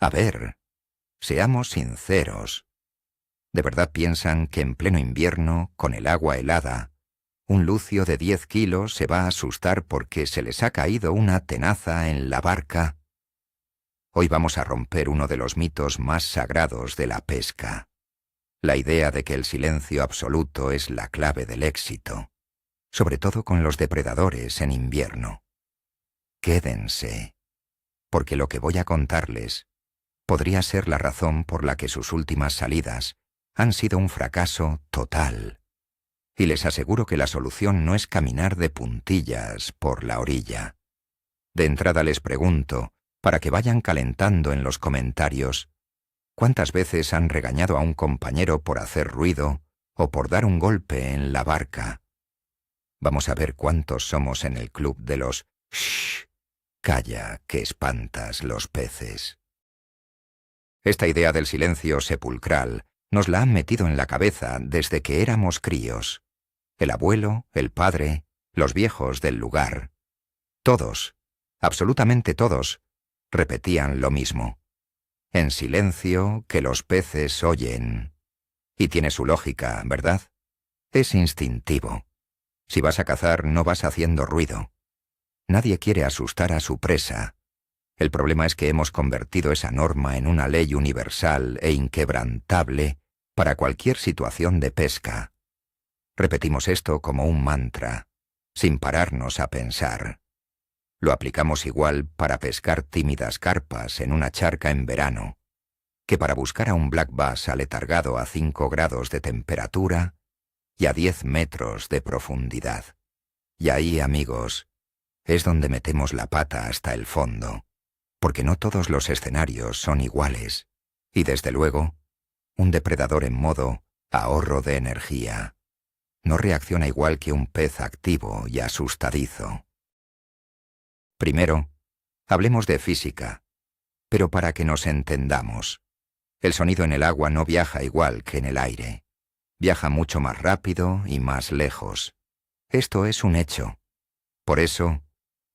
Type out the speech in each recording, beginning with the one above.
A ver, seamos sinceros. ¿De verdad piensan que en pleno invierno, con el agua helada, un lucio de 10 kilos se va a asustar porque se les ha caído una tenaza en la barca? Hoy vamos a romper uno de los mitos más sagrados de la pesca. La idea de que el silencio absoluto es la clave del éxito, sobre todo con los depredadores en invierno. Quédense, porque lo que voy a contarles podría ser la razón por la que sus últimas salidas han sido un fracaso total. Y les aseguro que la solución no es caminar de puntillas por la orilla. De entrada les pregunto, para que vayan calentando en los comentarios, ¿cuántas veces han regañado a un compañero por hacer ruido o por dar un golpe en la barca? Vamos a ver cuántos somos en el club de los «shh, calla, que espantas los peces». Esta idea del silencio sepulcral nos la han metido en la cabeza desde que éramos críos. El abuelo, el padre, los viejos del lugar. Todos, absolutamente todos, repetían lo mismo. En silencio, que los peces oyen. Y tiene su lógica, ¿verdad? Es instintivo. Si vas a cazar, no vas haciendo ruido. Nadie quiere asustar a su presa. El problema es que hemos convertido esa norma en una ley universal e inquebrantable para cualquier situación de pesca. Repetimos esto como un mantra, sin pararnos a pensar. Lo aplicamos igual para pescar tímidas carpas en una charca en verano, que para buscar a un black bass aletargado a 5 grados de temperatura y a 10 metros de profundidad. Y ahí, amigos, es donde metemos la pata hasta el fondo, porque no todos los escenarios son iguales, y desde luego, un depredador en modo ahorro de energía no reacciona igual que un pez activo y asustadizo. Primero, hablemos de física, pero para que nos entendamos. El sonido en el agua no viaja igual que en el aire. Viaja mucho más rápido y más lejos. Esto es un hecho. Por eso,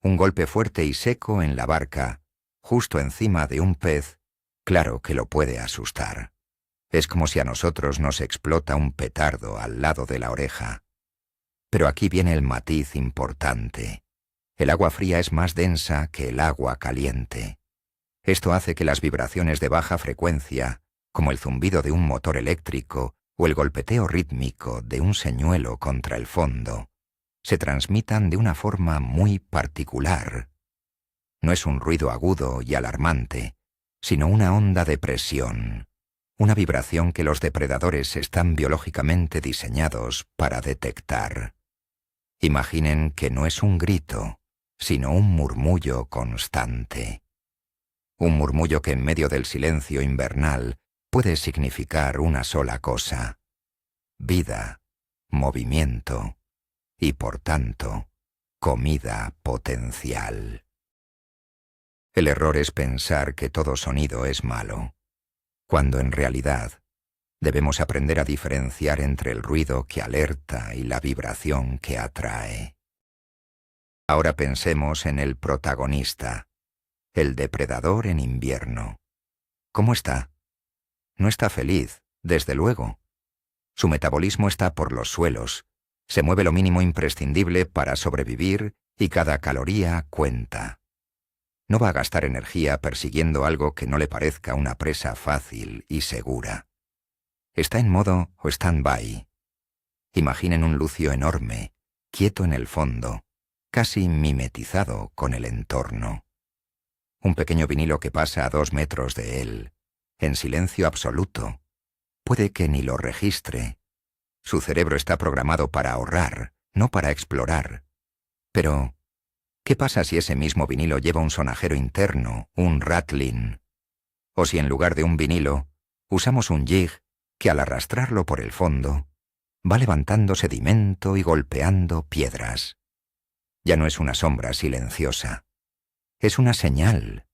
un golpe fuerte y seco en la barca, justo encima de un pez, claro que lo puede asustar. Es como si a nosotros nos explota un petardo al lado de la oreja. Pero aquí viene el matiz importante. El agua fría es más densa que el agua caliente. Esto hace que las vibraciones de baja frecuencia, como el zumbido de un motor eléctrico o el golpeteo rítmico de un señuelo contra el fondo, se transmitan de una forma muy particular. No es un ruido agudo y alarmante, sino una onda de presión. Una vibración que los depredadores están biológicamente diseñados para detectar. Imaginen que no es un grito, sino un murmullo constante. Un murmullo que en medio del silencio invernal puede significar una sola cosa: vida, movimiento y, por tanto, comida potencial. El error es pensar que todo sonido es malo, cuando en realidad debemos aprender a diferenciar entre el ruido que alerta y la vibración que atrae. Ahora pensemos en el protagonista, el depredador en invierno. ¿Cómo está? No está feliz, desde luego. Su metabolismo está por los suelos, se mueve lo mínimo imprescindible para sobrevivir y cada caloría cuenta. No va a gastar energía persiguiendo algo que no le parezca una presa fácil y segura. Está en modo stand-by. Imaginen un lucio enorme, quieto en el fondo, casi mimetizado con el entorno. Un pequeño vinilo que pasa a 2 metros de él, en silencio absoluto. Puede que ni lo registre. Su cerebro está programado para ahorrar, no para explorar. Pero ¿qué pasa si ese mismo vinilo lleva un sonajero interno, un rattling? O si en lugar de un vinilo, usamos un jig que al arrastrarlo por el fondo, va levantando sedimento y golpeando piedras. Ya no es una sombra silenciosa. Es una señal.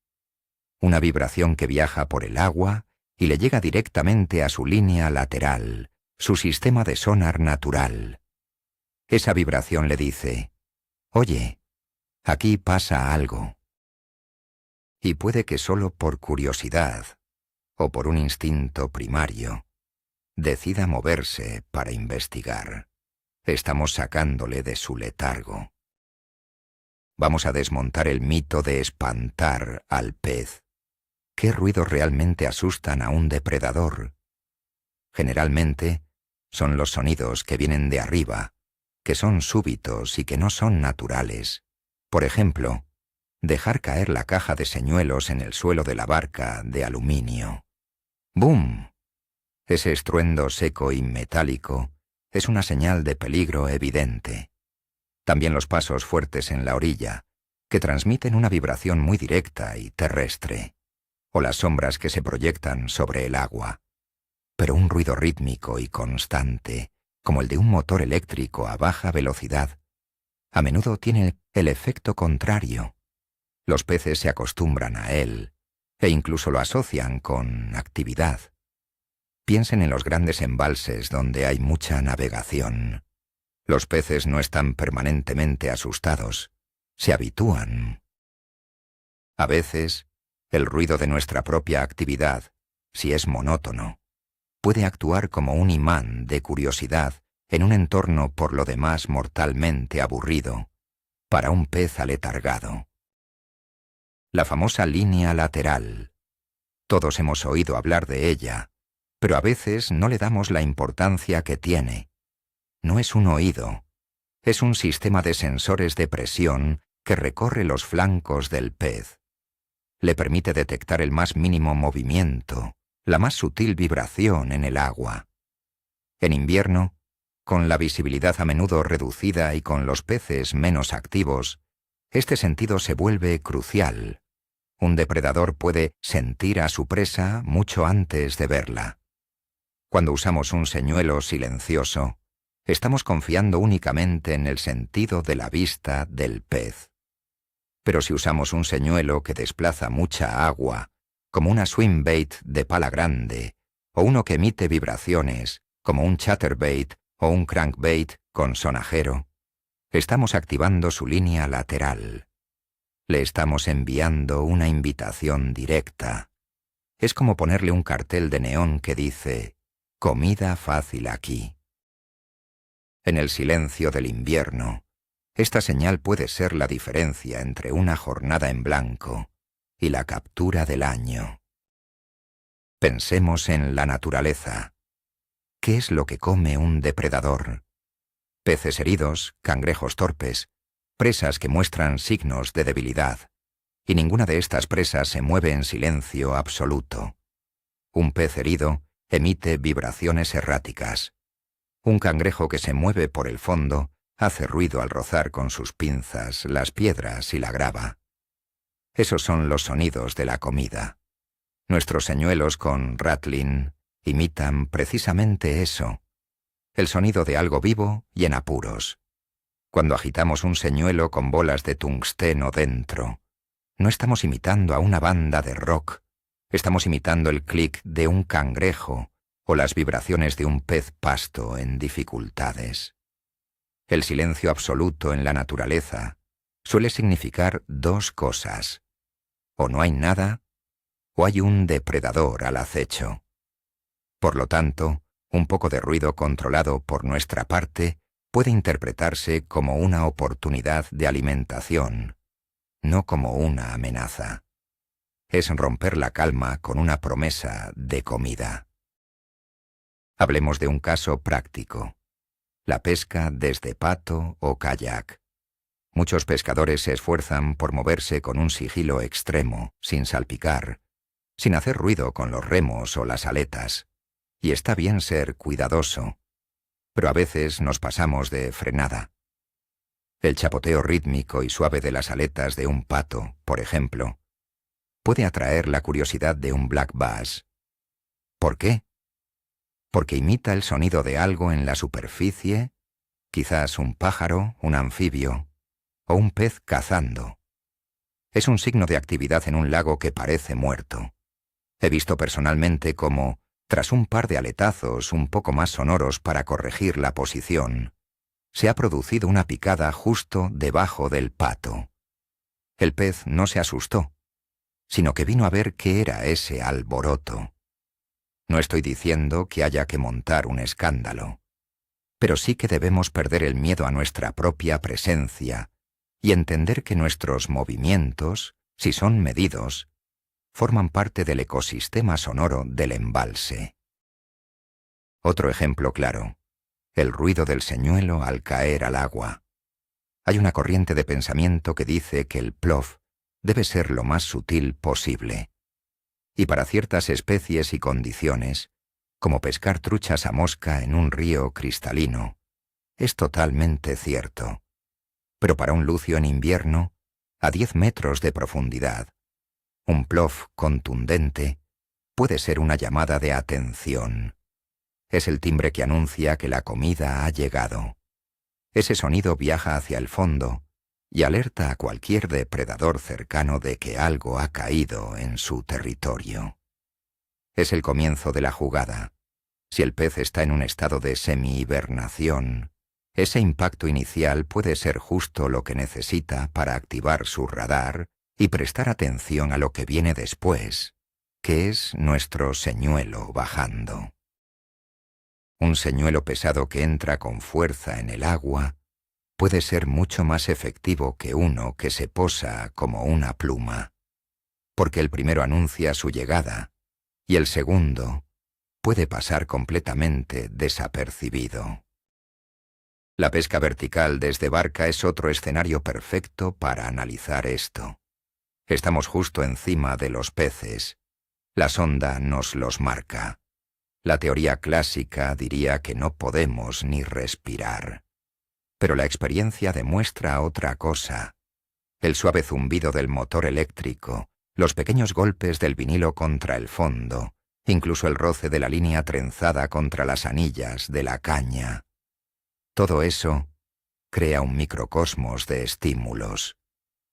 Una vibración que viaja por el agua y le llega directamente a su línea lateral, su sistema de sonar natural. Esa vibración le dice: «Oye, aquí pasa algo». y puede que solo por curiosidad o por un instinto primario decida moverse para investigar. Estamos sacándole de su letargo. Vamos a desmontar el mito de espantar al pez. ¿Qué ruidos realmente asustan a un depredador? Generalmente son los sonidos que vienen de arriba, que son súbitos y que no son naturales. Por ejemplo, dejar caer la caja de señuelos en el suelo de la barca de aluminio. ¡Bum! Ese estruendo seco y metálico es una señal de peligro evidente. También los pasos fuertes en la orilla, que transmiten una vibración muy directa y terrestre, o las sombras que se proyectan sobre el agua. Pero un ruido rítmico y constante, como el de un motor eléctrico a baja velocidad, a menudo tiene el efecto contrario. Los peces se acostumbran a él, e incluso lo asocian con actividad. Piensen en los grandes embalses donde hay mucha navegación. Los peces no están permanentemente asustados, se habitúan. A veces, el ruido de nuestra propia actividad, si es monótono, puede actuar como un imán de curiosidad en un entorno por lo demás mortalmente aburrido, para un pez aletargado. La famosa línea lateral. Todos hemos oído hablar de ella, pero a veces no le damos la importancia que tiene. No es un oído, es un sistema de sensores de presión que recorre los flancos del pez. Le permite detectar el más mínimo movimiento, la más sutil vibración en el agua. En invierno, con la visibilidad a menudo reducida y con los peces menos activos, este sentido se vuelve crucial. Un depredador puede sentir a su presa mucho antes de verla. Cuando usamos un señuelo silencioso, estamos confiando únicamente en el sentido de la vista del pez. Pero si usamos un señuelo que desplaza mucha agua, como una swimbait de pala grande, o uno que emite vibraciones, como un chatterbait o un crankbait con sonajero, estamos activando su línea lateral. Le estamos enviando una invitación directa. Es como ponerle un cartel de neón que dice «Comida fácil aquí». En el silencio del invierno, esta señal puede ser la diferencia entre una jornada en blanco y la captura del año. Pensemos en la naturaleza. ¿Qué es lo que come un depredador? Peces heridos, cangrejos torpes, presas que muestran signos de debilidad, y ninguna de estas presas se mueve en silencio absoluto. Un pez herido emite vibraciones erráticas. Un cangrejo que se mueve por el fondo hace ruido al rozar con sus pinzas las piedras y la grava. Esos son los sonidos de la comida. Nuestros señuelos con rattling imitan precisamente eso, el sonido de algo vivo y en apuros. Cuando agitamos un señuelo con bolas de tungsteno dentro, no estamos imitando a una banda de rock, estamos imitando el clic de un cangrejo o las vibraciones de un pez pasto en dificultades. El silencio absoluto en la naturaleza suele significar dos cosas. O no hay nada, o hay un depredador al acecho. Por lo tanto, un poco de ruido controlado por nuestra parte puede interpretarse como una oportunidad de alimentación, no como una amenaza. Es romper la calma con una promesa de comida. Hablemos de un caso práctico: la pesca desde pato o kayak. Muchos pescadores se esfuerzan por moverse con un sigilo extremo, sin salpicar, sin hacer ruido con los remos o las aletas, y está bien ser cuidadoso, pero a veces nos pasamos de frenada. El chapoteo rítmico y suave de las aletas de un pato, por ejemplo, puede atraer la curiosidad de un black bass. ¿Por qué? Porque imita el sonido de algo en la superficie, quizás un pájaro, un anfibio o un pez cazando. Es un signo de actividad en un lago que parece muerto. He visto personalmente cómo, tras un par de aletazos un poco más sonoros para corregir la posición, se ha producido una picada justo debajo del pato. El pez no se asustó. sino que vino a ver qué era ese alboroto. No estoy diciendo que haya que montar un escándalo, pero sí que debemos perder el miedo a nuestra propia presencia y entender que nuestros movimientos, si son medidos, forman parte del ecosistema sonoro del embalse. Otro ejemplo claro: el ruido del señuelo al caer al agua. Hay una corriente de pensamiento que dice que el plof debe ser lo más sutil posible. Y para ciertas especies y condiciones, como pescar truchas a mosca en un río cristalino, es totalmente cierto. Pero para un lucio en invierno, a 10 metros de profundidad, un plof contundente puede ser una llamada de atención. Es el timbre que anuncia que la comida ha llegado. Ese sonido viaja hacia el fondo y alerta a cualquier depredador cercano de que algo ha caído en su territorio. Es el comienzo de la jugada. Si el pez está en un estado de semi-hibernación, ese impacto inicial puede ser justo lo que necesita para activar su radar y prestar atención a lo que viene después, que es nuestro señuelo bajando. Un señuelo pesado que entra con fuerza en el agua puede ser mucho más efectivo que uno que se posa como una pluma, porque el primero anuncia su llegada y el segundo puede pasar completamente desapercibido. La pesca vertical desde barca es otro escenario perfecto para analizar esto. Estamos justo encima de los peces. La sonda nos los marca. La teoría clásica diría que no podemos ni respirar. Pero la experiencia demuestra otra cosa. El suave zumbido del motor eléctrico, los pequeños golpes del vinilo contra el fondo, incluso el roce de la línea trenzada contra las anillas de la caña. Todo eso crea un microcosmos de estímulos.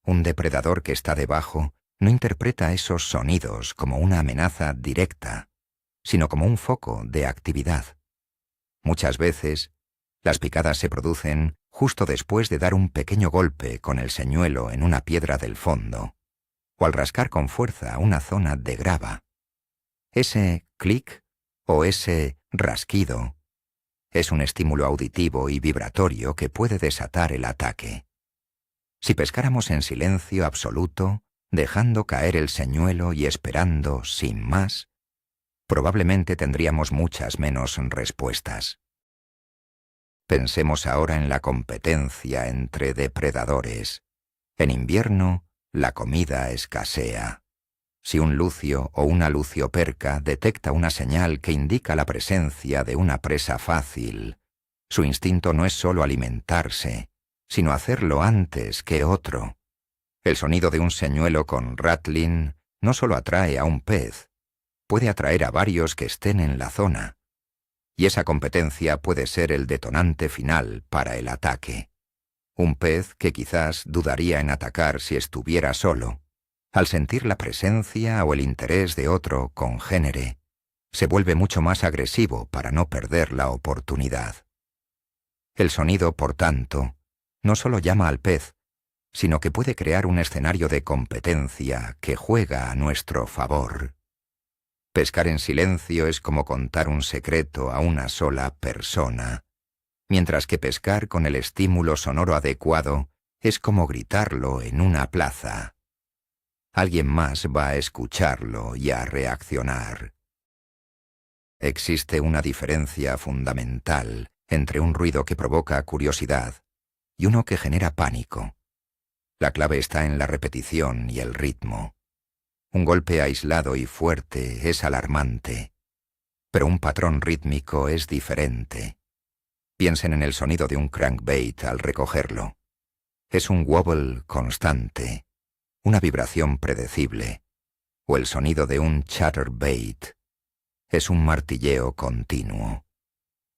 Un depredador que está debajo no interpreta esos sonidos como una amenaza directa, sino como un foco de actividad. Muchas veces, las picadas se producen justo después de dar un pequeño golpe con el señuelo en una piedra del fondo, o al rascar con fuerza una zona de grava. Ese clic o ese rasquido es un estímulo auditivo y vibratorio que puede desatar el ataque. Si pescáramos en silencio absoluto, dejando caer el señuelo y esperando sin más, probablemente tendríamos muchas menos respuestas. Pensemos ahora en la competencia entre depredadores. En invierno, la comida escasea. Si un lucio o una lucioperca detecta una señal que indica la presencia de una presa fácil, su instinto no es solo alimentarse, sino hacerlo antes que otro. El sonido de un señuelo con rattling no solo atrae a un pez, puede atraer a varios que estén en la zona. Y esa competencia puede ser el detonante final para el ataque. Un pez que quizás dudaría en atacar si estuviera solo, al sentir la presencia o el interés de otro congénere, se vuelve mucho más agresivo para no perder la oportunidad. El sonido, por tanto, no solo llama al pez, sino que puede crear un escenario de competencia que juega a nuestro favor. Pescar en silencio es como contar un secreto a una sola persona, mientras que pescar con el estímulo sonoro adecuado es como gritarlo en una plaza. Alguien más va a escucharlo y a reaccionar. Existe una diferencia fundamental entre un ruido que provoca curiosidad y uno que genera pánico. La clave está en la repetición y el ritmo. Un golpe aislado y fuerte es alarmante, pero un patrón rítmico es diferente. Piensen en el sonido de un crankbait al recogerlo. Es un wobble constante, una vibración predecible, o el sonido de un chatterbait. Es un martilleo continuo.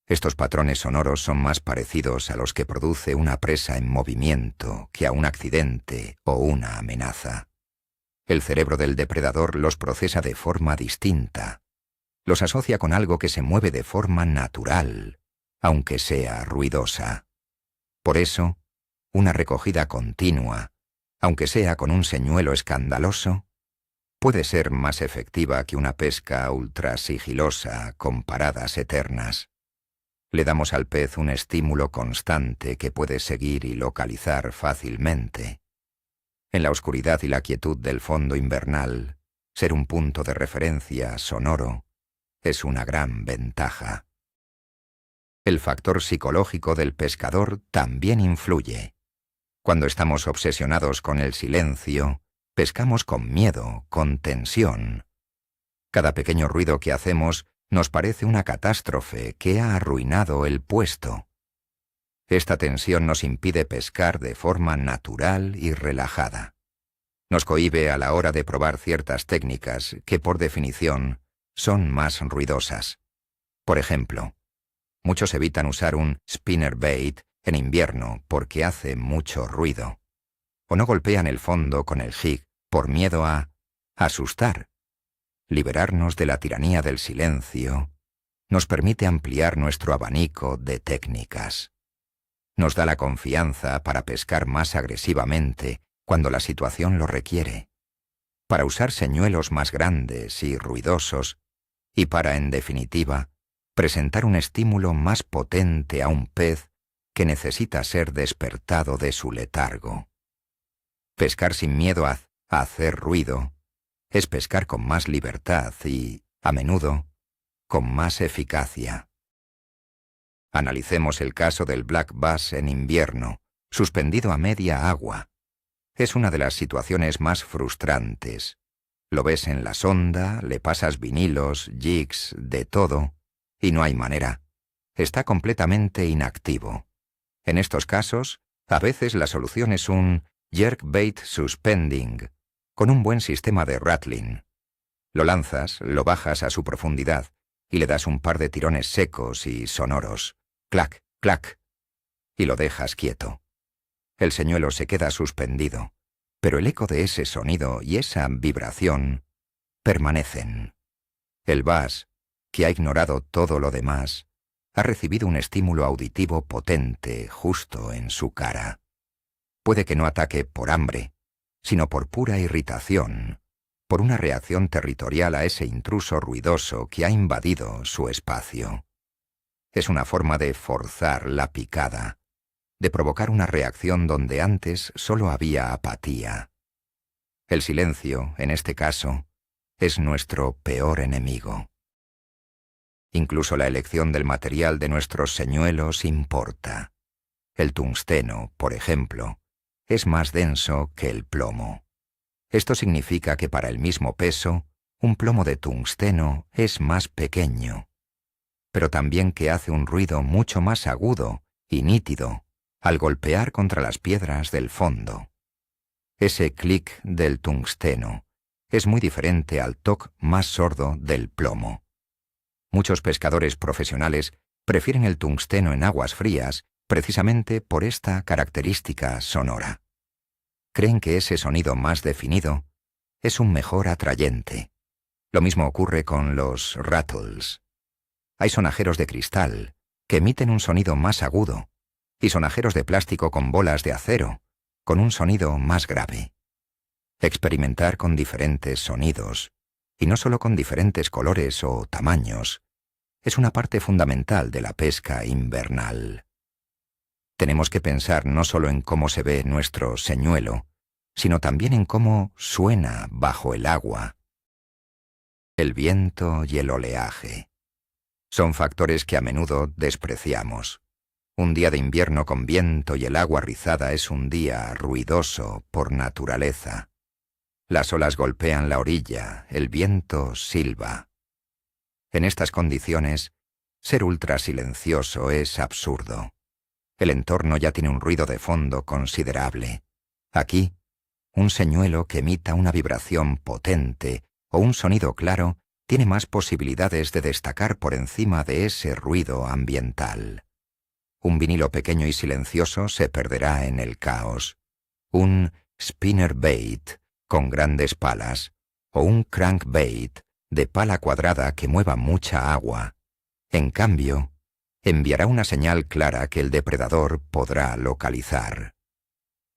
Estos patrones sonoros son más parecidos a los que produce una presa en movimiento que a un accidente o una amenaza. El cerebro del depredador los procesa de forma distinta. Los asocia con algo que se mueve de forma natural, aunque sea ruidosa. Por eso, una recogida continua, aunque sea con un señuelo escandaloso, puede ser más efectiva que una pesca ultrasigilosa con paradas eternas. Le damos al pez un estímulo constante que puede seguir y localizar fácilmente. En la oscuridad y la quietud del fondo invernal, ser un punto de referencia sonoro es una gran ventaja. El factor psicológico del pescador también influye. Cuando estamos obsesionados con el silencio, pescamos con miedo, con tensión. Cada pequeño ruido que hacemos nos parece una catástrofe que ha arruinado el puesto. Esta tensión nos impide pescar de forma natural y relajada. Nos cohíbe a la hora de probar ciertas técnicas que, por definición, son más ruidosas. Por ejemplo, muchos evitan usar un spinnerbait en invierno porque hace mucho ruido. O no golpean el fondo con el jig por miedo a asustar. Liberarnos de la tiranía del silencio nos permite ampliar nuestro abanico de técnicas. Nos da la confianza para pescar más agresivamente cuando la situación lo requiere, para usar señuelos más grandes y ruidosos y para, en definitiva, presentar un estímulo más potente a un pez que necesita ser despertado de su letargo. Pescar sin miedo a hacer ruido es pescar con más libertad y, a menudo, con más eficacia. Analicemos el caso del black bass en invierno, suspendido a media agua. Es una de las situaciones más frustrantes. Lo ves en la sonda, le pasas vinilos, jigs, de todo, y no hay manera. Está completamente inactivo. En estos casos, a veces la solución es un jerkbait suspending, con un buen sistema de rattling. Lo lanzas, lo bajas a su profundidad y le das un par de tirones secos y sonoros. Clac, clac. Y lo dejas quieto. El señuelo se queda suspendido, pero el eco de ese sonido y esa vibración permanecen. El bass, que ha ignorado todo lo demás, ha recibido un estímulo auditivo potente justo en su cara. Puede que no ataque por hambre, sino por pura irritación, por una reacción territorial a ese intruso ruidoso que ha invadido su espacio. Es una forma de forzar la picada, de provocar una reacción donde antes solo había apatía. El silencio, en este caso, es nuestro peor enemigo. Incluso la elección del material de nuestros señuelos importa. El tungsteno, por ejemplo, es más denso que el plomo. Esto significa que para el mismo peso, un plomo de tungsteno es más pequeño, pero también que hace un ruido mucho más agudo y nítido al golpear contra las piedras del fondo. Ese clic del tungsteno es muy diferente al toc más sordo del plomo. Muchos pescadores profesionales prefieren el tungsteno en aguas frías precisamente por esta característica sonora. Creen que ese sonido más definido es un mejor atrayente. Lo mismo ocurre con los rattles. Hay sonajeros de cristal que emiten un sonido más agudo y sonajeros de plástico con bolas de acero con un sonido más grave. Experimentar con diferentes sonidos, y no solo con diferentes colores o tamaños, es una parte fundamental de la pesca invernal. Tenemos que pensar no solo en cómo se ve nuestro señuelo, sino también en cómo suena bajo el agua. El viento y el oleaje son factores que a menudo despreciamos. Un día de invierno con viento y el agua rizada es un día ruidoso por naturaleza. Las olas golpean la orilla, el viento silba. En estas condiciones, ser ultrasilencioso es absurdo. El entorno ya tiene un ruido de fondo considerable. Aquí, un señuelo que emita una vibración potente o un sonido claro tiene más posibilidades de destacar por encima de ese ruido ambiental. Un vinilo pequeño y silencioso se perderá en el caos. Un spinnerbait con grandes palas o un crankbait de pala cuadrada que mueva mucha agua, en cambio, enviará una señal clara que el depredador podrá localizar.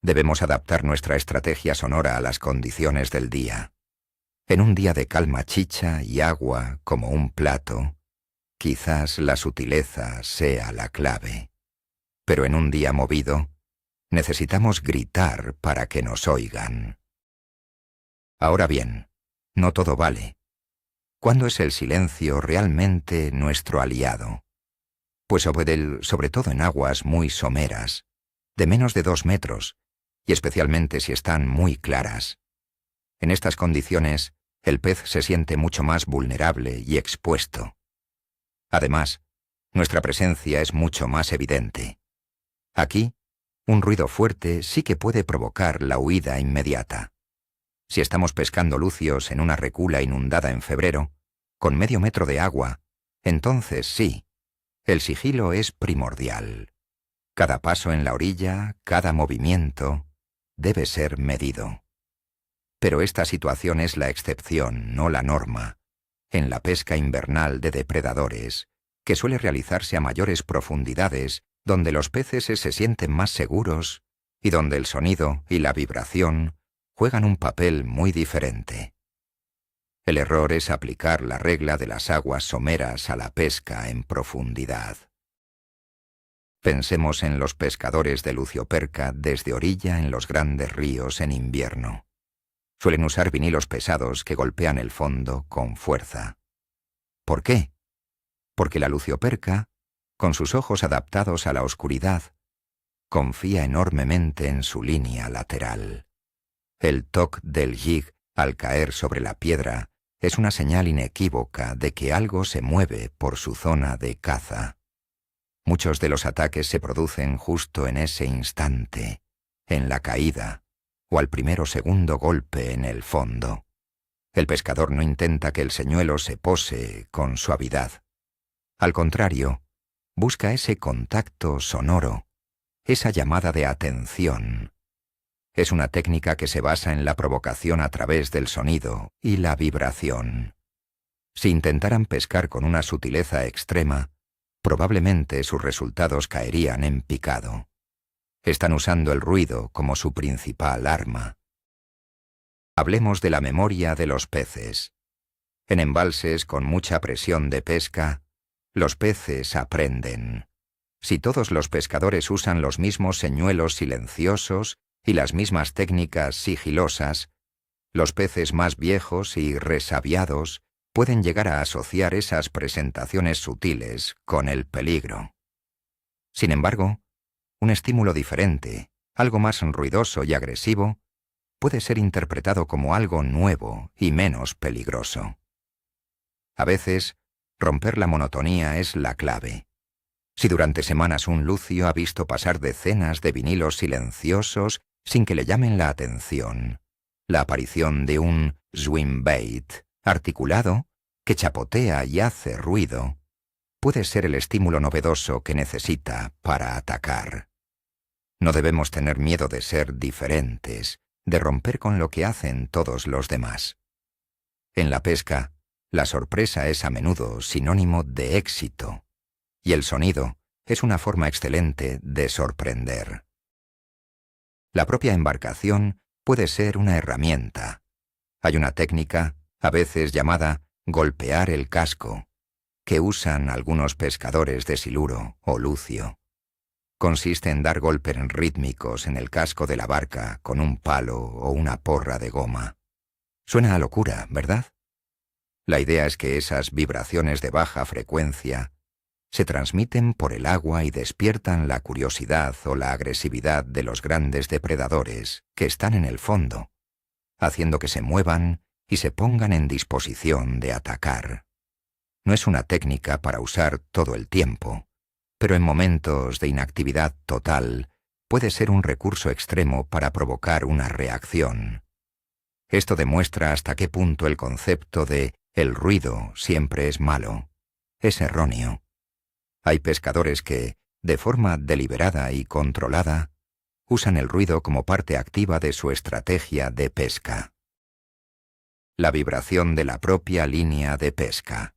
Debemos adaptar nuestra estrategia sonora a las condiciones del día. En un día de calma chicha y agua como un plato, quizás la sutileza sea la clave. Pero en un día movido, necesitamos gritar para que nos oigan. Ahora bien, no todo vale. ¿Cuándo es el silencio realmente nuestro aliado? Pues sobre todo en aguas muy someras, de menos de 2 metros, y especialmente si están muy claras. En estas condiciones, el pez se siente mucho más vulnerable y expuesto. Además, nuestra presencia es mucho más evidente. Aquí, un ruido fuerte sí que puede provocar la huida inmediata. Si estamos pescando lucios en una recula inundada en febrero, con medio metro de agua, entonces sí, el sigilo es primordial. Cada paso en la orilla, cada movimiento, debe ser medido. Pero esta situación es la excepción, no la norma, en la pesca invernal de depredadores, que suele realizarse a mayores profundidades, donde los peces se sienten más seguros y donde el sonido y la vibración juegan un papel muy diferente. El error es aplicar la regla de las aguas someras a la pesca en profundidad. Pensemos en los pescadores de lucioperca desde orilla en los grandes ríos en invierno. Suelen usar vinilos pesados que golpean el fondo con fuerza. ¿Por qué? Porque la lucioperca, con sus ojos adaptados a la oscuridad, confía enormemente en su línea lateral. El toc del jig al caer sobre la piedra es una señal inequívoca de que algo se mueve por su zona de caza. Muchos de los ataques se producen justo en ese instante, en la caída, o al primero o segundo golpe en el fondo. El pescador no intenta que el señuelo se pose con suavidad. Al contrario, busca ese contacto sonoro, esa llamada de atención. Es una técnica que se basa en la provocación a través del sonido y la vibración. Si intentaran pescar con una sutileza extrema, probablemente sus resultados caerían en picado. Están usando el ruido como su principal arma. Hablemos de la memoria de los peces. En embalses con mucha presión de pesca, los peces aprenden. Si todos los pescadores usan los mismos señuelos silenciosos y las mismas técnicas sigilosas, los peces más viejos y resabiados pueden llegar a asociar esas presentaciones sutiles con el peligro. Sin embargo, un estímulo diferente, algo más ruidoso y agresivo, puede ser interpretado como algo nuevo y menos peligroso. A veces, romper la monotonía es la clave. Si durante semanas un lucio ha visto pasar decenas de vinilos silenciosos sin que le llamen la atención, la aparición de un swimbait articulado que chapotea y hace ruido puede ser el estímulo novedoso que necesita para atacar. No debemos tener miedo de ser diferentes, de romper con lo que hacen todos los demás. En la pesca, la sorpresa es a menudo sinónimo de éxito, y el sonido es una forma excelente de sorprender. La propia embarcación puede ser una herramienta. Hay una técnica, a veces llamada golpear el casco, que usan algunos pescadores de siluro o lucio. Consiste en dar golpes rítmicos en el casco de la barca con un palo o una porra de goma. Suena a locura, ¿verdad? La idea es que esas vibraciones de baja frecuencia se transmiten por el agua y despiertan la curiosidad o la agresividad de los grandes depredadores que están en el fondo, haciendo que se muevan y se pongan en disposición de atacar. No es una técnica para usar todo el tiempo, pero en momentos de inactividad total puede ser un recurso extremo para provocar una reacción. Esto demuestra hasta qué punto el concepto de el ruido siempre es malo es erróneo. Hay pescadores que, de forma deliberada y controlada, usan el ruido como parte activa de su estrategia de pesca. La vibración de la propia línea de pesca.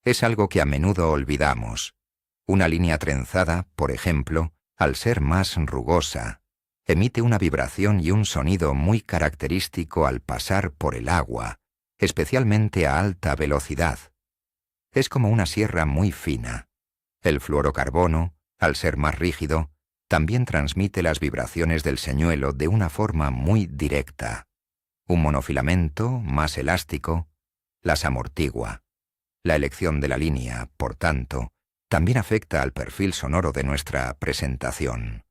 Es algo que a menudo olvidamos. Una línea trenzada, por ejemplo, al ser más rugosa, emite una vibración y un sonido muy característico al pasar por el agua, especialmente a alta velocidad. Es como una sierra muy fina. El fluorocarbono, al ser más rígido, también transmite las vibraciones del señuelo de una forma muy directa. Un monofilamento, más elástico, las amortigua. La elección de la línea, por tanto, también afecta al perfil sonoro de nuestra presentación.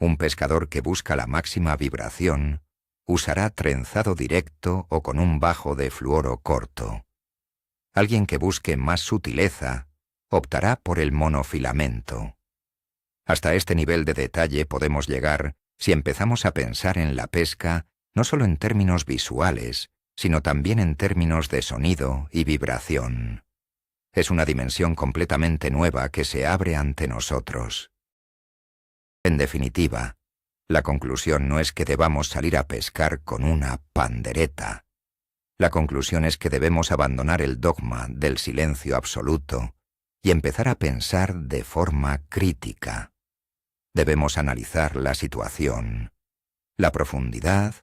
Un pescador que busca la máxima vibración usará trenzado directo o con un bajo de fluoro corto. Alguien que busque más sutileza optará por el monofilamento. Hasta este nivel de detalle podemos llegar si empezamos a pensar en la pesca no solo en términos visuales, sino también en términos de sonido y vibración. Es una dimensión completamente nueva que se abre ante nosotros. En definitiva, la conclusión no es que debamos salir a pescar con una pandereta. La conclusión es que debemos abandonar el dogma del silencio absoluto y empezar a pensar de forma crítica. Debemos analizar la situación, la profundidad,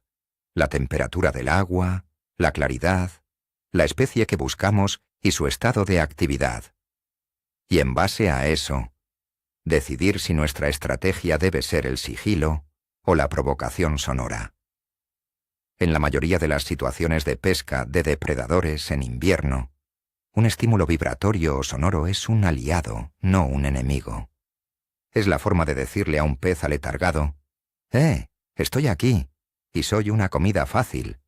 la temperatura del agua, la claridad, la especie que buscamos y su estado de actividad. Y en base a eso, decidir si nuestra estrategia debe ser el sigilo o la provocación sonora. En la mayoría de las situaciones de pesca de depredadores en invierno, un estímulo vibratorio o sonoro es un aliado, no un enemigo. Es la forma de decirle a un pez aletargado: estoy aquí, y soy una comida fácil.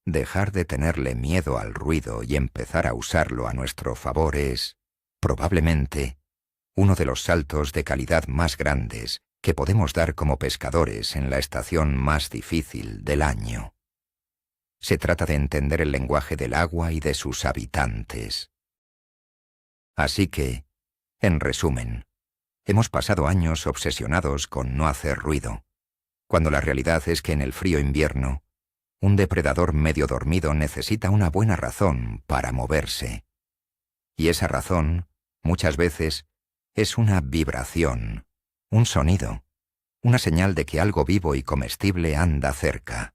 Dejar de tenerle miedo al ruido y empezar a usarlo a nuestro favor es, probablemente, uno de los saltos de calidad más grandes que podemos dar como pescadores en la estación más difícil del año. Se trata de entender el lenguaje del agua y de sus habitantes. Así que, en resumen, hemos pasado años obsesionados con no hacer ruido, cuando la realidad es que en el frío invierno, un depredador medio dormido necesita una buena razón para moverse. Y esa razón, muchas veces, es una vibración, un sonido, una señal de que algo vivo y comestible anda cerca.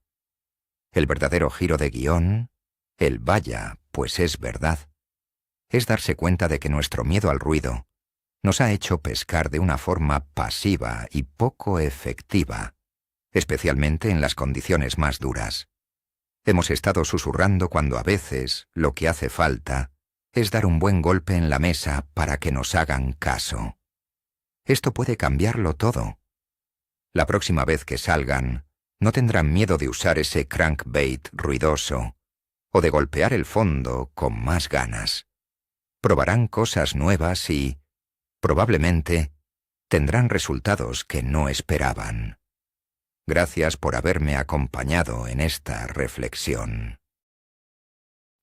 El verdadero giro de guión, el vaya, pues es verdad, es darse cuenta de que nuestro miedo al ruido nos ha hecho pescar de una forma pasiva y poco efectiva, especialmente en las condiciones más duras. Hemos estado susurrando cuando a veces lo que hace falta es dar un buen golpe en la mesa para que nos hagan caso. Esto puede cambiarlo todo. La próxima vez que salgan, no tendrán miedo de usar ese crankbait ruidoso o de golpear el fondo con más ganas. Probarán cosas nuevas y, probablemente, tendrán resultados que no esperaban. Gracias por haberme acompañado en esta reflexión.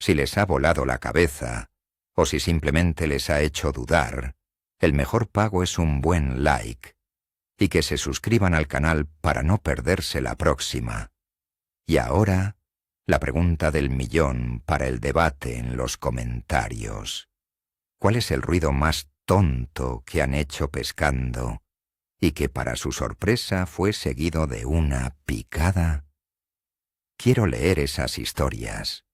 Si les ha volado la cabeza, o si simplemente les ha hecho dudar, el mejor pago es un buen like, y que se suscriban al canal para no perderse la próxima. Y ahora, la pregunta del millón para el debate en los comentarios. ¿Cuál es el ruido más tonto que han hecho pescando y que para su sorpresa fue seguido de una picada? Quiero leer esas historias.